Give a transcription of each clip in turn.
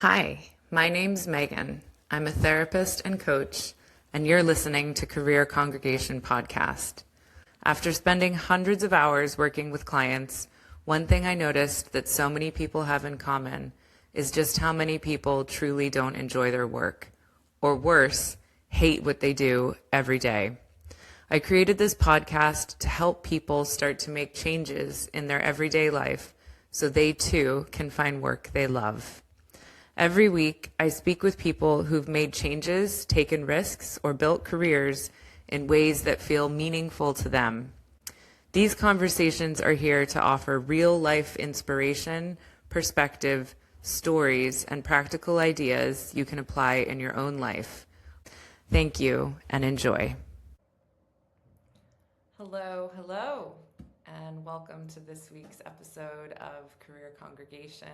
Hi, my name's Megan. I'm a therapist and coach, and you're listening to Career Congregation Podcast. After spending hundreds of hours working with clients, one thing I noticed that so many people have in common is just how many people truly don't enjoy their work, or worse, hate what they do every day. I created this podcast to help people start to make changes in their everyday life so they too can find work they love. Every week, I speak with people who've made changes, taken risks, or built careers in ways that feel meaningful to them. These conversations are here to offer real-life inspiration, perspective, stories, and practical ideas you can apply in your own life. Thank you, and enjoy. Hello, and welcome to this week's episode of Career Congregation.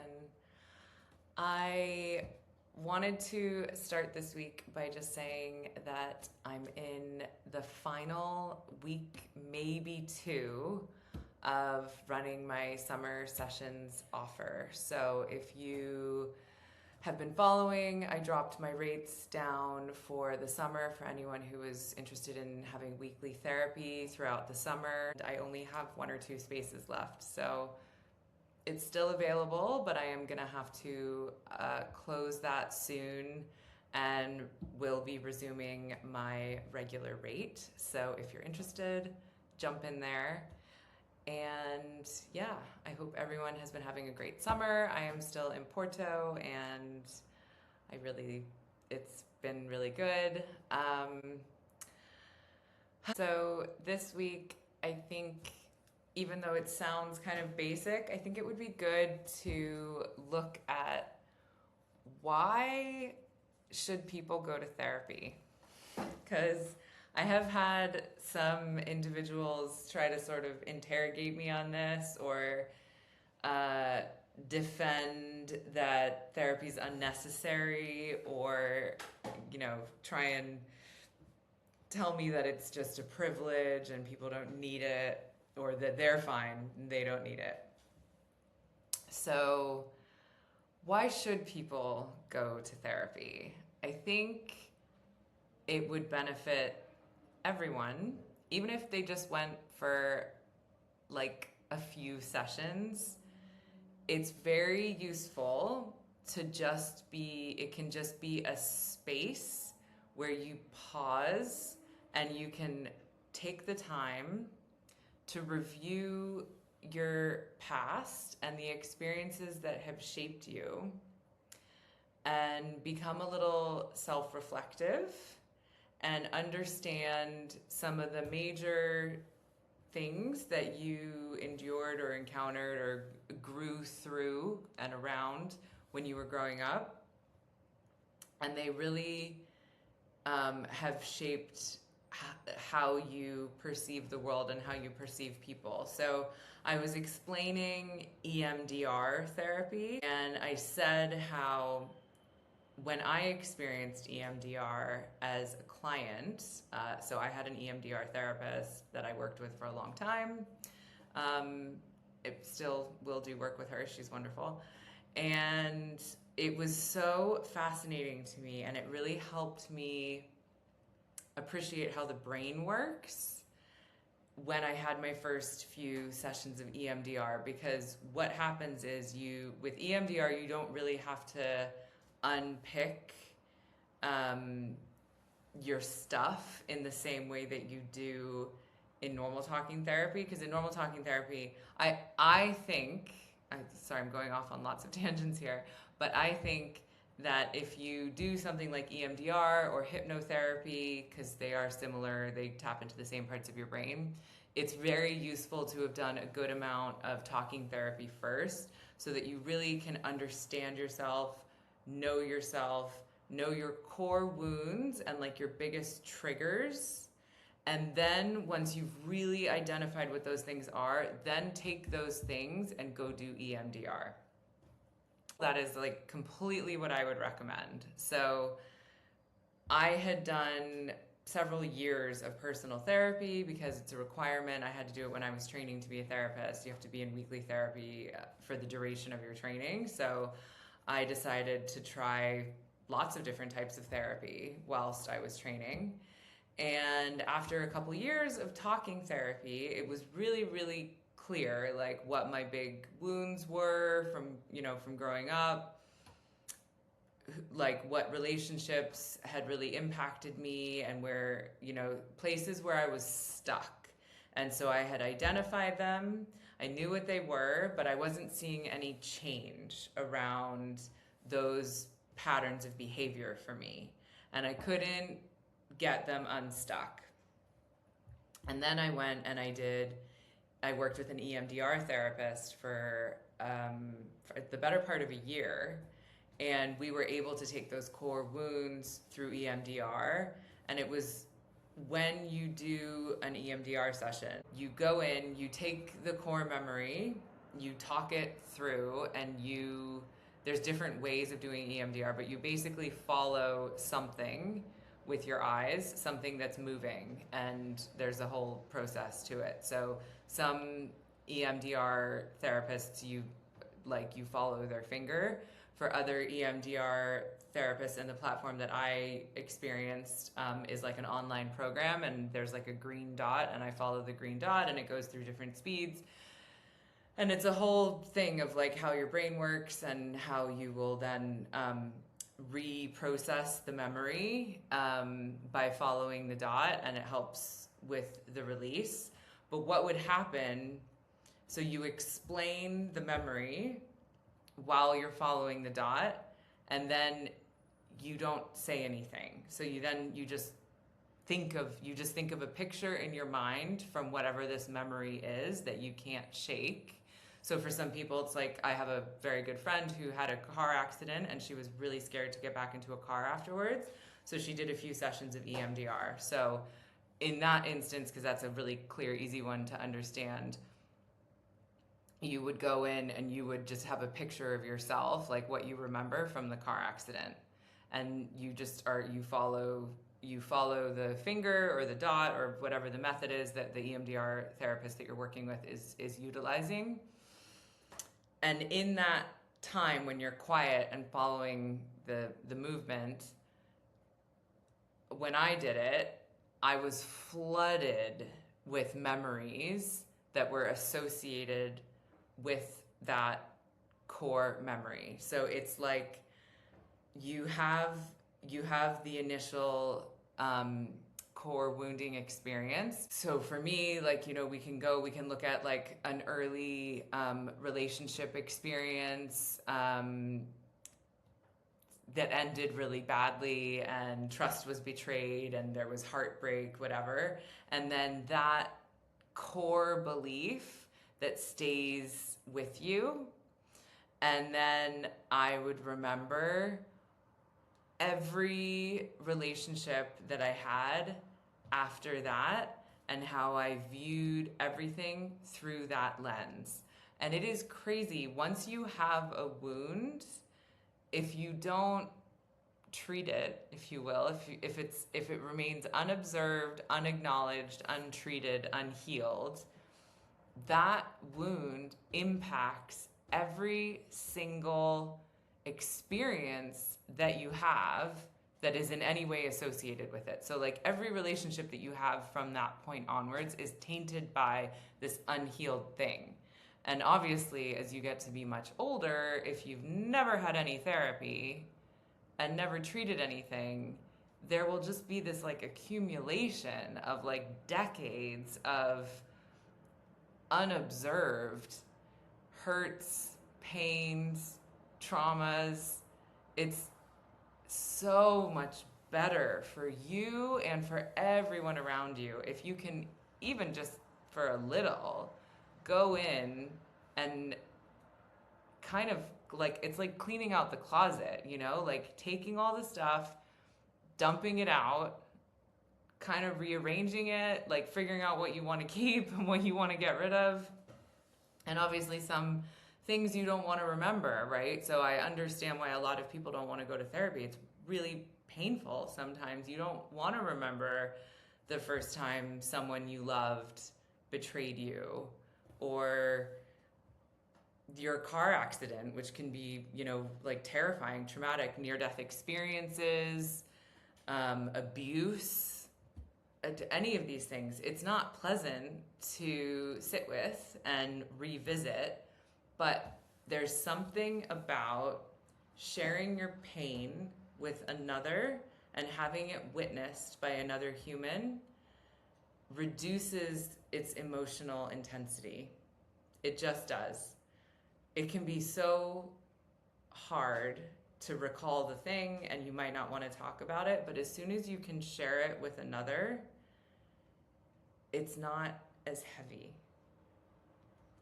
I wanted to start this week by just saying that I'm in the final week, maybe two, of running my summer sessions offer. So if you have been following, I dropped my rates down for the summer for anyone who is interested in having weekly therapy throughout the summer. I only have 1 or 2 spaces left, so it's still available, but I am going to have to close that soon and will be resuming my regular rate. So if you're interested, jump in there. And yeah, I hope everyone has been having a great summer. I am still in Porto and it's been really good. So this week, I think, even though it sounds kind of basic, I think it would be good to look at why should people go to therapy? Because I have had some individuals try to sort of interrogate me on this or defend that therapy is unnecessary or, try and tell me that it's just a privilege and people don't need it, or that they're fine and they don't need it. So why should people go to therapy? I think it would benefit everyone, even if they just went for like a few sessions. It's very useful to it can just be a space where you pause and you can take the time to review your past and the experiences that have shaped you and become a little self-reflective and understand some of the major things that you endured or encountered or grew through and around when you were growing up. And they really have shaped how you perceive the world and how you perceive people. So I was explaining EMDR therapy, and I said how when I experienced EMDR as a client, so I had an EMDR therapist that I worked with for a long time. I still will do work with her. She's wonderful. And it was so fascinating to me, and it really helped me appreciate how the brain works when I had my first few sessions of EMDR, because what happens is with EMDR, you don't really have to unpick your stuff in the same way that you do in normal talking therapy. Because in normal talking therapy, I think, sorry, I'm going off on lots of tangents here, but I think that if you do something like EMDR or hypnotherapy, because they are similar, they tap into the same parts of your brain, it's very useful to have done a good amount of talking therapy first so that you really can understand yourself, know your core wounds and like your biggest triggers. And then once you've really identified what those things are, then take those things and go do EMDR. That is like completely what I would recommend. So I had done several years of personal therapy because it's a requirement. I had to do it when I was training to be a therapist. You have to be in weekly therapy for the duration of your training. So I decided to try lots of different types of therapy whilst I was training. And after a couple years of talking therapy, it was really, really clear like what my big wounds were from, from growing up, like what relationships had really impacted me, and where, places where I was stuck. And so I had identified them. I knew what they were, but I wasn't seeing any change around those patterns of behavior for me. And I couldn't get them unstuck. And then I went and I worked with an EMDR therapist for the better part of a year. And we were able to take those core wounds through EMDR. And it was when you do an EMDR session, you go in, you take the core memory, you talk it through, and there's different ways of doing EMDR, but you basically follow something with your eyes, something that's moving, and there's a whole process to it. So some EMDR therapists, you follow their finger. For other EMDR therapists, and the platform that I experienced is like an online program, and there's like a green dot, and I follow the green dot, and it goes through different speeds. And it's a whole thing of like how your brain works and how you will then reprocess the memory by following the dot, and it helps with the release. But what would happen, so you explain the memory while you're following the dot, and then you don't say anything. So you just think of a picture in your mind from whatever this memory is that you can't shake. So for some people, it's like, I have a very good friend who had a car accident and she was really scared to get back into a car afterwards. So she did a few sessions of EMDR. So in that instance, because that's a really clear, easy one to understand, you would go in and you would just have a picture of yourself, like what you remember from the car accident. And you follow the finger or the dot or whatever the method is that the EMDR therapist that you're working with is utilizing. And in that time when you're quiet and following the movement, when I did it, I was flooded with memories that were associated with that core memory. So it's like you have the initial core wounding experience. So for me, like, we can look at like an early relationship experience that ended really badly, and trust was betrayed and there was heartbreak, whatever. And then that core belief that stays with you. And then I would remember every relationship that I had after that and how I viewed everything through that lens. And it is crazy. Once you have a wound, if you don't treat it, if you will, if it remains unobserved, unacknowledged, untreated, unhealed, that wound impacts every single experience that you have that is in any way associated with it. So like every relationship that you have from that point onwards is tainted by this unhealed thing. And obviously, as you get to be much older, if you've never had any therapy and never treated anything, there will just be this like accumulation of like decades of unobserved hurts, pains, traumas. It's so much better for you and for everyone around you if you can, even just for a little, go in and kind of like, it's like cleaning out the closet, like taking all the stuff, dumping it out, kind of rearranging it, like figuring out what you want to keep and what you want to get rid of. And obviously some things you don't want to remember, right? So I understand why a lot of people don't want to go to therapy. It's really painful sometimes. You don't want to remember the first time someone you loved betrayed you, or your car accident, which can be, like terrifying, traumatic, near-death experiences, abuse, any of these things. It's not pleasant to sit with and revisit, but there's something about sharing your pain with another and having it witnessed by another human reduces its emotional intensity. It just does. It can be so hard to recall the thing, and you might not want to talk about it, but as soon as you can share it with another, it's not as heavy.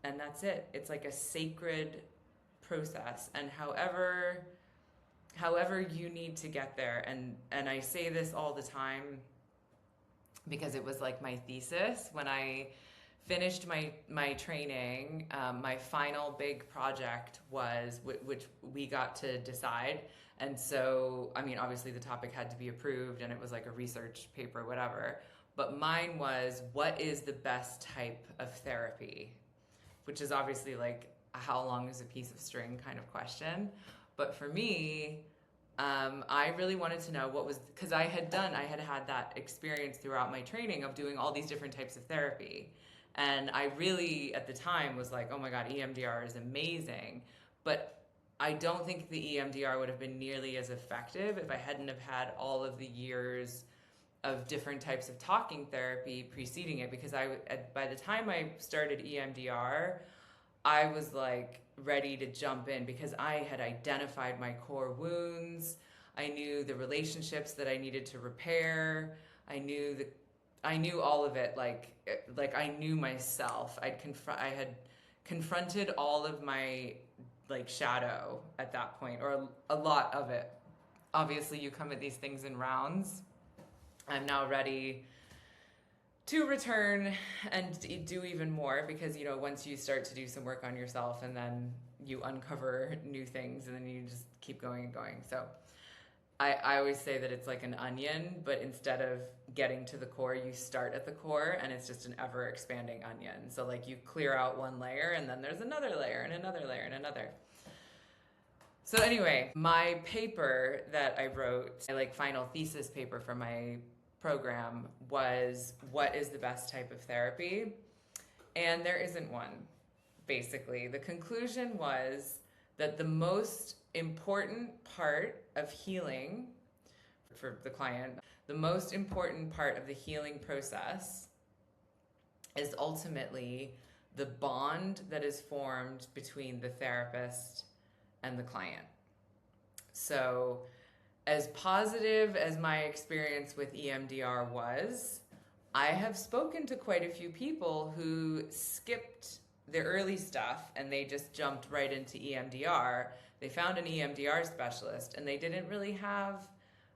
And that's it. It's like a sacred process. And however you need to get there, and I say this all the time because it was like my thesis when I finished my training. My final big project was, which we got to decide. And so, I mean, obviously the topic had to be approved, and it was like a research paper, whatever. But mine was, what is the best type of therapy? Which is obviously like, how long is a piece of string kind of question. But for me, I really wanted to know what was, because I had had that experience throughout my training of doing all these different types of therapy. And I really, at the time, was like, oh my God, EMDR is amazing. But I don't think the EMDR would have been nearly as effective if I hadn't have had all of the years of different types of talking therapy preceding it. Because by the time I started EMDR, I was like ready to jump in because I had identified my core wounds. I knew the relationships that I needed to repair. I knew all of it. Like I knew myself. I had confronted all of my like shadow at that point, or a lot of it. Obviously, you come at these things in rounds. I'm now ready to return and do even more because, once you start to do some work on yourself and then you uncover new things and then you just keep going and going. So I always say that it's like an onion, but instead of getting to the core, you start at the core, and it's just an ever expanding onion. So like you clear out one layer and then there's another layer and another layer and another. So anyway, my paper that I wrote, my like final thesis paper for my program, was what is the best type of therapy? And there isn't one, basically. The conclusion was that the most important part of healing for the client, the most important part of the healing process is ultimately the bond that is formed between the therapist and the client. So as positive as my experience with EMDR was, I have spoken to quite a few people who skipped the early stuff and they just jumped right into EMDR. They found an EMDR specialist and they didn't really have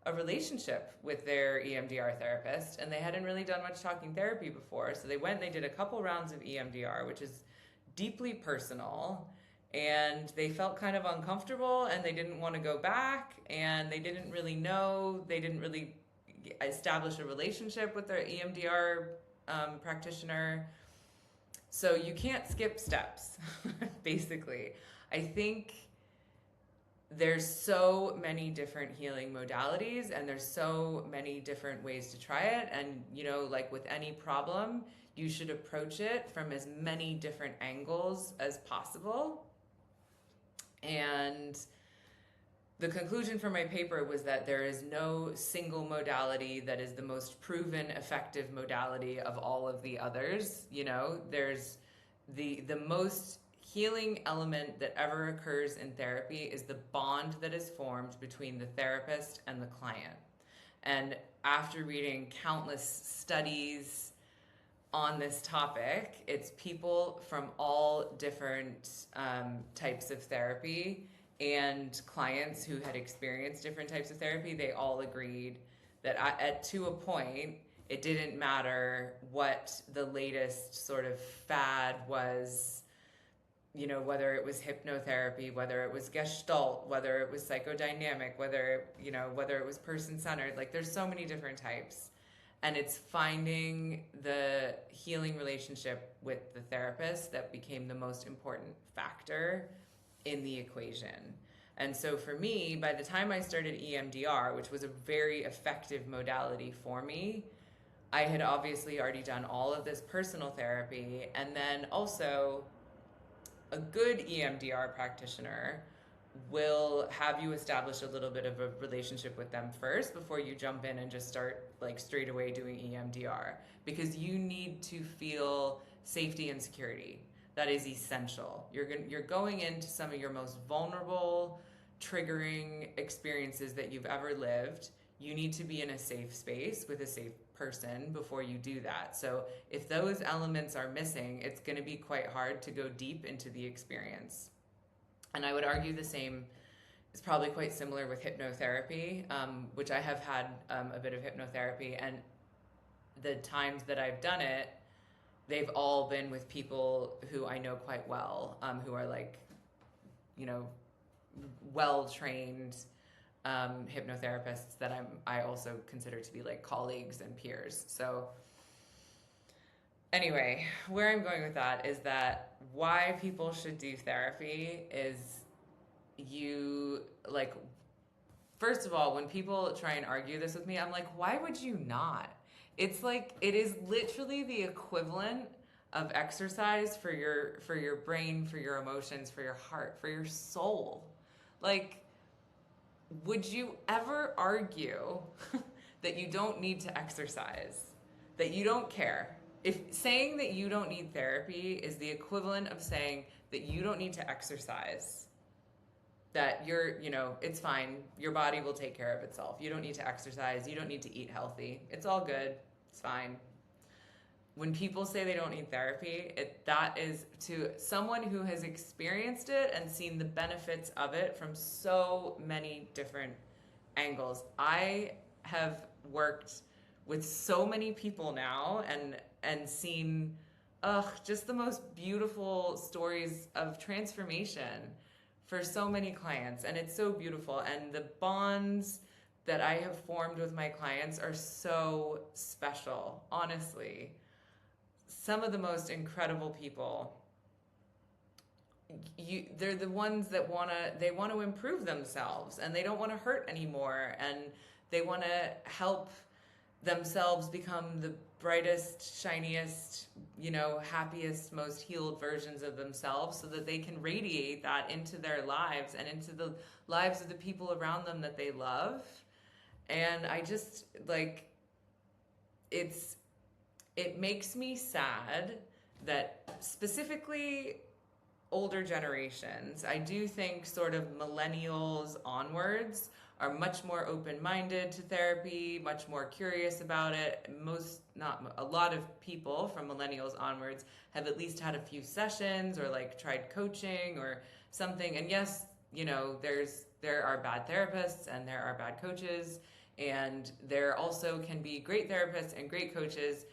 a relationship with their EMDR therapist, and they hadn't really done much talking therapy before. So they did a couple rounds of EMDR, which is deeply personal, and they felt kind of uncomfortable and they didn't want to go back, and they didn't really establish a relationship with their EMDR practitioner. So you can't skip steps, basically. I think there's so many different healing modalities and there's so many different ways to try it. And, like with any problem, you should approach it from as many different angles as possible. And the conclusion for my paper was that there is no single modality that is the most proven effective modality of all of the others. There's the most healing element that ever occurs in therapy is the bond that is formed between the therapist and the client. And after reading countless studies on this topic, it's people from all different types of therapy and clients who had experienced different types of therapy. They all agreed that to a point, it didn't matter what the latest sort of fad was, whether it was hypnotherapy, whether it was Gestalt, whether it was psychodynamic, whether it was person-centered. Like, there's so many different types. And it's finding the healing relationship with the therapist that became the most important factor in the equation. And so for me, by the time I started EMDR, which was a very effective modality for me, I had obviously already done all of this personal therapy. And then also, a good EMDR practitioner will have you establish a little bit of a relationship with them first before you jump in and just start like straight away doing EMDR, because you need to feel safety and security. That is essential. You're going into some of your most vulnerable, triggering experiences that you've ever lived. You need to be in a safe space with a safe person before you do that. So if those elements are missing, it's going to be quite hard to go deep into the experience. And I would argue the same is probably quite similar with hypnotherapy, which I have had a bit of hypnotherapy. And the times that I've done it, they've all been with people who I know quite well, who are like, you know, well-trained hypnotherapists that I also consider to be like colleagues and peers. So anyway, where I'm going with that is that why people should do therapy is, you like, first of all, when people try and argue this with me, I'm like, why would you not? It's like, it is literally the equivalent of exercise for your brain, for your emotions, for your heart, for your soul. Like, would you ever argue that you don't need to exercise, that you don't care? If saying that you don't need therapy is the equivalent of saying that you don't need to exercise, that it's fine, your body will take care of itself. You don't need to exercise, you don't need to eat healthy. It's all good, it's fine. When people say they don't need therapy, that is to someone who has experienced it and seen the benefits of it from so many different angles. I have worked with so many people now and seen just the most beautiful stories of transformation for so many clients. And it's so beautiful. And the bonds that I have formed with my clients are so special, honestly. Some of the most incredible people, they're the ones that want to improve themselves, and they don't want to hurt anymore, and they want to help themselves become the brightest, shiniest, happiest, most healed versions of themselves, so that they can radiate that into their lives and into the lives of the people around them that they love. And I just like, it makes me sad that specifically older generations, I do think sort of millennials onwards, are much more open-minded to therapy, much more curious about it. A lot of people from millennials onwards have at least had a few sessions or like tried coaching or something. And yes, there are bad therapists and there are bad coaches, and there also can be great therapists and great coaches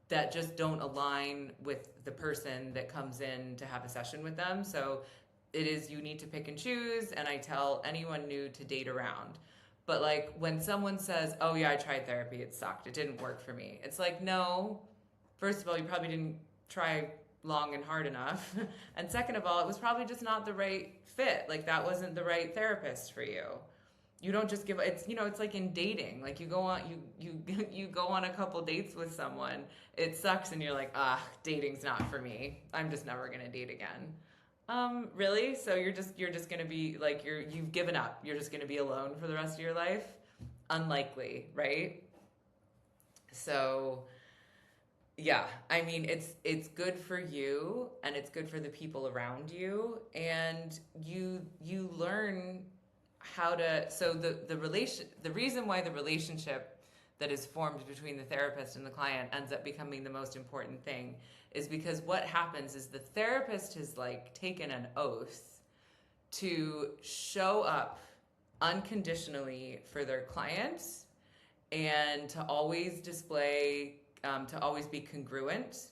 that just don't align with the person that comes in to have a session with them. So you need to pick and choose, and I tell anyone new to date around. But like, when someone says, oh yeah, I tried therapy, it sucked, it didn't work for me. It's like, no, first of all, you probably didn't try long and hard enough. And second of all, it was probably just not the right fit. Like, that wasn't the right therapist for you. You don't just give, it's like in dating, like you go on a couple dates with someone, it sucks, and you're like, dating's not for me, I'm just never gonna date again. Really? So you're just gonna be like, you've given up, you're just gonna be alone for the rest of your life? Unlikely, right? So yeah, I mean, it's good for you, and it's good for the people around you, and you learn how to, so the reason why the relationship that is formed between the therapist and the client ends up becoming the most important thing is because what happens is the therapist has like taken an oath to show up unconditionally for their clients, and to always display, to always be congruent.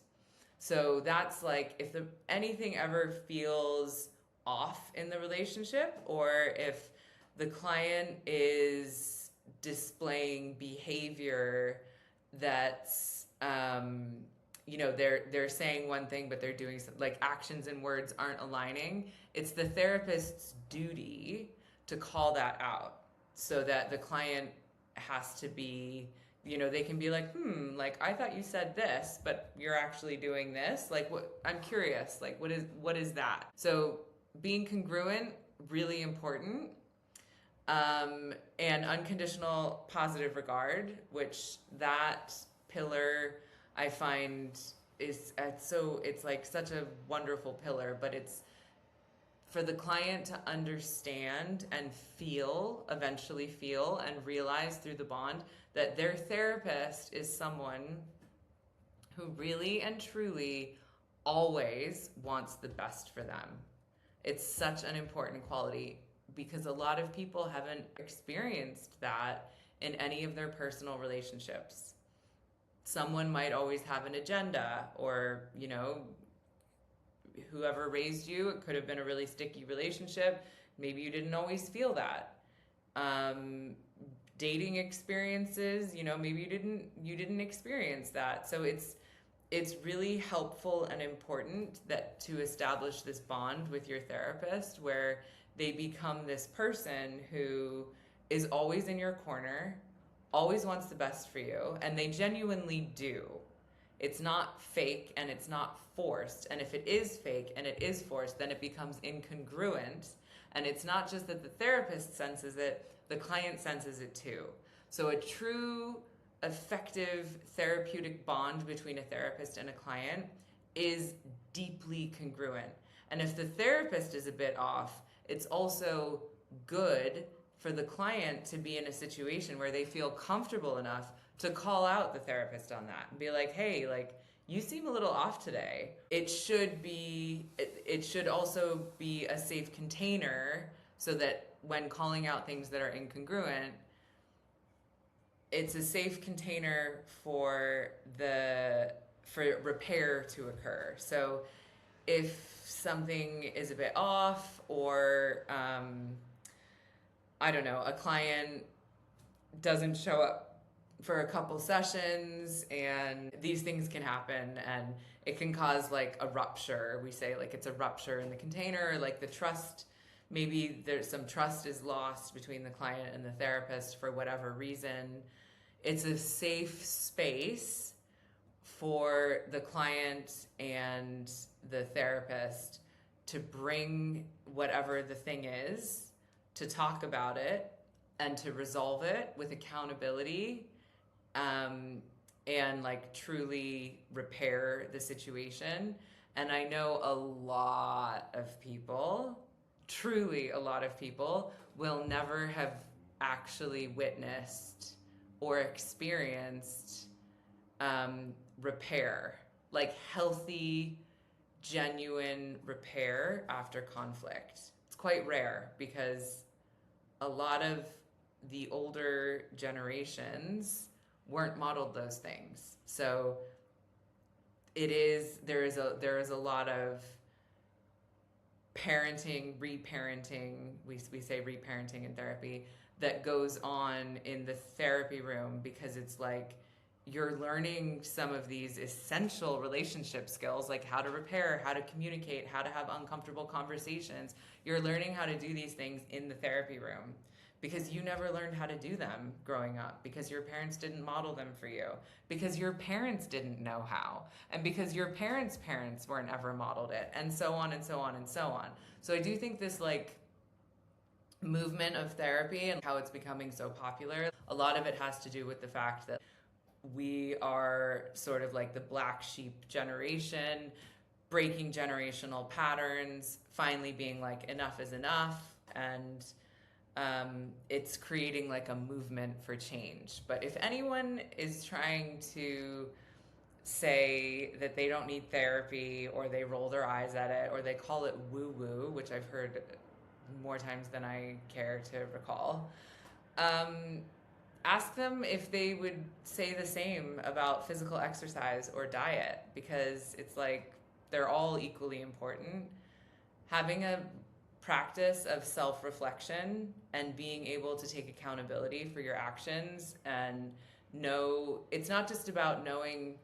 So that's like, if anything ever feels off in the relationship, or if the client is displaying behavior that's they're saying one thing but they're doing some, like actions and words aren't aligning. It's the therapist's duty to call that out so that the client has to be, they can be like, like I thought you said this, but you're actually doing this. Like, what? I'm curious. Like, what is that? So being congruent, really important. And unconditional positive regard, which that pillar I find it's like such a wonderful pillar, but it's for the client to understand and eventually feel and realize through the bond that their therapist is someone who really and truly always wants the best for them. It's such an important quality because a lot of people haven't experienced that in any of their personal relationships. Someone might always have an agenda, or, whoever raised you, it could have been a really sticky relationship. Maybe you didn't always feel that. Dating experiences, maybe you didn't experience that. So it's really helpful and important that to establish this bond with your therapist where they become this person who is always in your corner, always wants the best for you, and they genuinely do. It's not fake and it's not forced. And if it is fake and it is forced, then it becomes incongruent. And it's not just that the therapist senses it, the client senses it too. So a true, effective therapeutic bond between a therapist and a client is deeply congruent. And if the therapist is a bit off, it's also good for the client to be in a situation where they feel comfortable enough to call out the therapist on that and be like, hey, like, you seem a little off today. It should also be a safe container so that when calling out things that are incongruent, it's a safe container for repair to occur. So if something is a bit off, or I don't know, a client doesn't show up for a couple sessions, and these things can happen and it can cause like a rupture. We say like it's a rupture in the container, like the trust, maybe there's some trust is lost between the client and the therapist for whatever reason. It's a safe space for the client and the therapist to bring whatever the thing is, to talk about it and to resolve it with accountability, and like truly repair the situation. And I know a lot of people, truly a lot of people, will never have actually witnessed or experienced repair, like healthy, genuine repair after conflict. It's quite rare because a lot of the older generations weren't modeled those things. So there is a lot of parenting, reparenting, we say reparenting in therapy, that goes on in the therapy room, because it's like you're learning some of these essential relationship skills, like how to repair, how to communicate, how to have uncomfortable conversations. You're learning how to do these things in the therapy room because you never learned how to do them growing up, because your parents didn't model them for you, because your parents didn't know how, and because your parents' parents weren't ever modeled it, and so on and so on and so on. So I do think this like movement of therapy and how it's becoming so popular, a lot of it has to do with the fact that we are sort of like the black sheep generation, breaking generational patterns, finally being like enough is enough, and it's creating like a movement for change. But if anyone is trying to say that they don't need therapy, or they roll their eyes at it, or they call it woo-woo, which I've heard more times than I care to recall, ask them if they would say the same about physical exercise or diet, because it's like they're all equally important. Having a practice of self-reflection and being able to take accountability for your actions and it's not just about knowing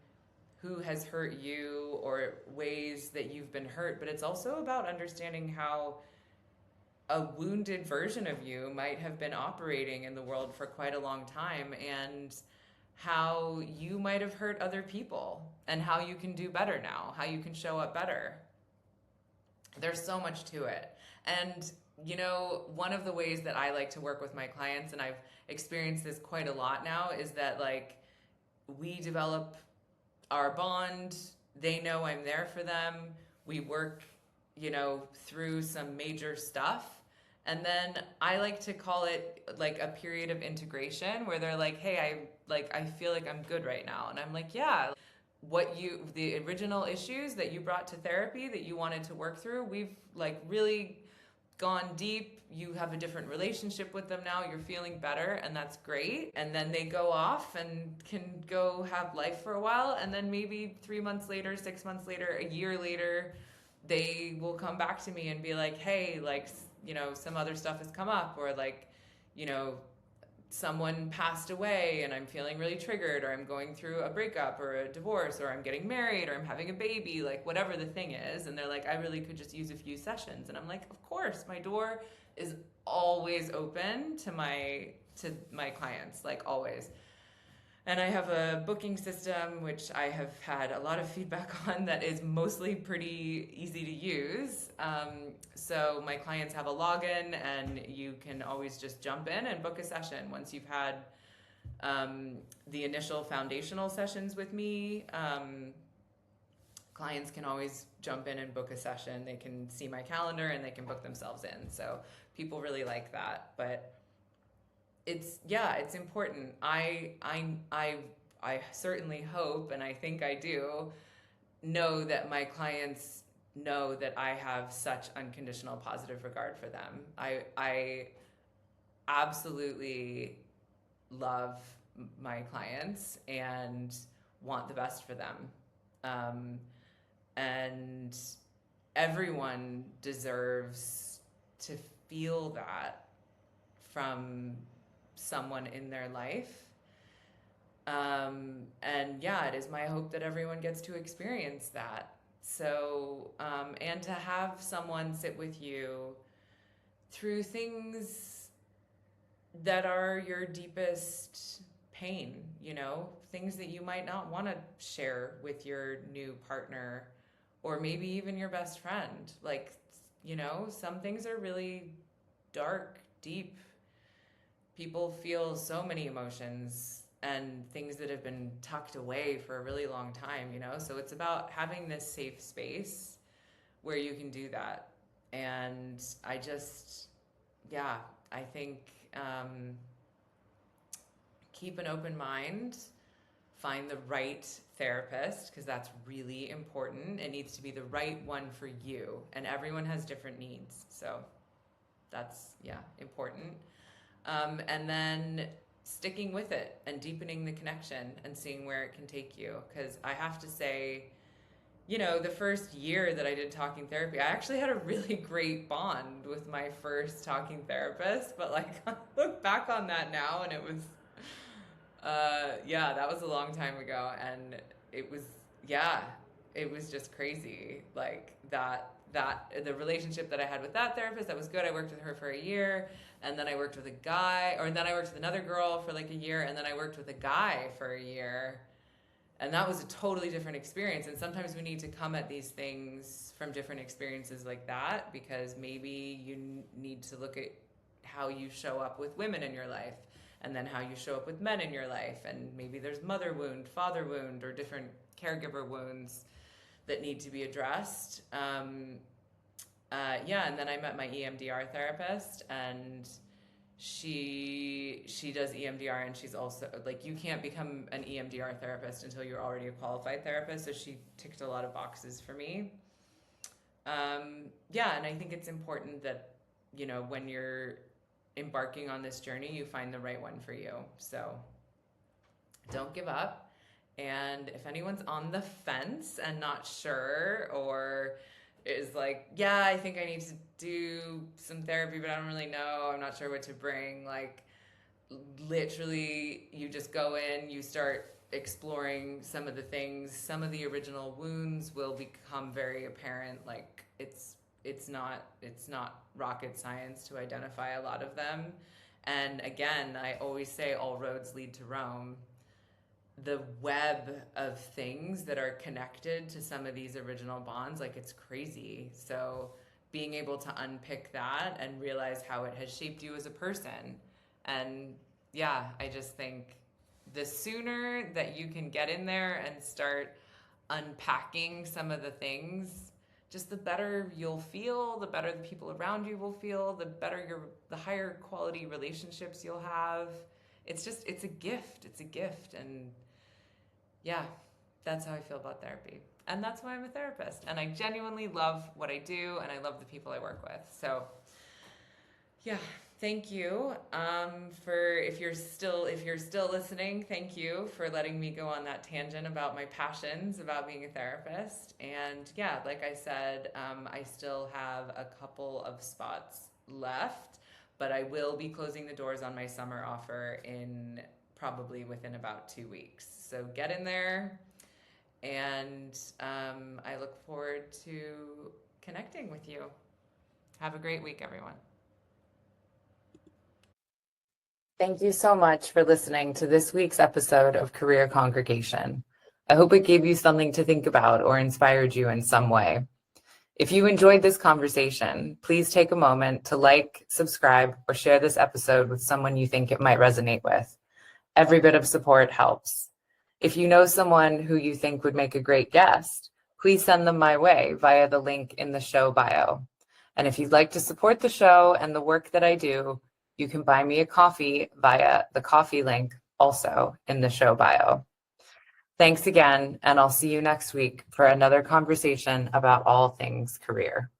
who has hurt you or ways that you've been hurt, but it's also about understanding how a wounded version of you might have been operating in the world for quite a long time, and how you might have hurt other people, and how you can do better now, how you can show up better. There's so much to it. And, one of the ways that I like to work with my clients, and I've experienced this quite a lot now, is that like we develop our bond, they know I'm there for them, we work, through some major stuff. And then I like to call it like a period of integration where they're like, hey, I feel like I'm good right now. And I'm like, yeah, the original issues that you brought to therapy that you wanted to work through, we've like really gone deep. You have a different relationship with them now. You're feeling better, and that's great. And then they go off and can go have life for a while. And then maybe 3 months later, 6 months later, a year later, they will come back to me and be like, hey, like, some other stuff has come up, or like, someone passed away and I'm feeling really triggered, or I'm going through a breakup or a divorce, or I'm getting married, or I'm having a baby, like whatever the thing is. And they're like, I really could just use a few sessions. And I'm like, of course, my door is always open to my clients, like always. And I have a booking system, which I have had a lot of feedback on, that is mostly pretty easy to use. So my clients have a login, and you can always just jump in and book a session. Once you've had the initial foundational sessions with me, clients can always jump in and book a session. They can see my calendar and they can book themselves in. So people really like that. But it's important. I certainly hope, and I think I do, know that my clients know that I have such unconditional positive regard for them. I absolutely love my clients and want the best for them. And everyone deserves to feel that from someone in their life. And yeah, it is my hope that everyone gets to experience that. So, and to have someone sit with you through things that are your deepest pain, things that you might not want to share with your new partner, or maybe even your best friend. Like, some things are really dark, deep. People feel so many emotions and things that have been tucked away for a really long time, So it's about having this safe space where you can do that. And I think keep an open mind, find the right therapist, because that's really important. It needs to be the right one for you, and everyone has different needs. So that's, important. And then sticking with it and deepening the connection and seeing where it can take you. Because I have to say, the first year that I did talking therapy, I actually had a really great bond with my first talking therapist. But like, I look back on that now, and it was, that was a long time ago. And it was just crazy. Like that the relationship that I had with that therapist, that was good. I worked with her for a year, and then I worked with then I worked with another girl for like a year, and then I worked with a guy for a year. And that was a totally different experience. And sometimes we need to come at these things from different experiences like that, because maybe you need to look at how you show up with women in your life, and then how you show up with men in your life. And maybe there's mother wound, father wound, or different caregiver wounds that need to be addressed. And then I met my EMDR therapist, and she does EMDR, and she's also like, you can't become an EMDR therapist until you're already a qualified therapist. So she ticked a lot of boxes for me. And I think it's important that, when you're embarking on this journey, you find the right one for you. So don't give up. And if anyone's on the fence and not sure, or is like, I think I need to do some therapy, but I don't really know, I'm not sure what to bring, like, literally you just go in, you start exploring some of the things, some of the original wounds will become very apparent. Like it's not rocket science to identify a lot of them. And again, I always say all roads lead to Rome. The web of things that are connected to some of these original bonds, like it's crazy. So being able to unpick that and realize how it has shaped you as a person. And yeah, I just think the sooner that you can get in there and start unpacking some of the things, just the better you'll feel, the better the people around you will feel, the higher quality relationships you'll have. It's a gift. It's a gift. And yeah, that's how I feel about therapy. And that's why I'm a therapist. And I genuinely love what I do and I love the people I work with. So yeah, thank you. For if you're still listening, thank you for letting me go on that tangent about my passions about being a therapist. And yeah, like I said, I still have a couple of spots left, but I will be closing the doors on my summer offer in probably within about 2 weeks. So get in there, and I look forward to connecting with you. Have a great week, everyone. Thank you so much for listening to this week's episode of Career Congregation. I hope it gave you something to think about or inspired you in some way. If you enjoyed this conversation, please take a moment to like, subscribe, or share this episode with someone you think it might resonate with. Every bit of support helps. If you know someone who you think would make a great guest, please send them my way via the link in the show bio. And if you'd like to support the show and the work that I do, you can buy me a coffee via the coffee link also in the show bio. Thanks again, and I'll see you next week for another conversation about all things career.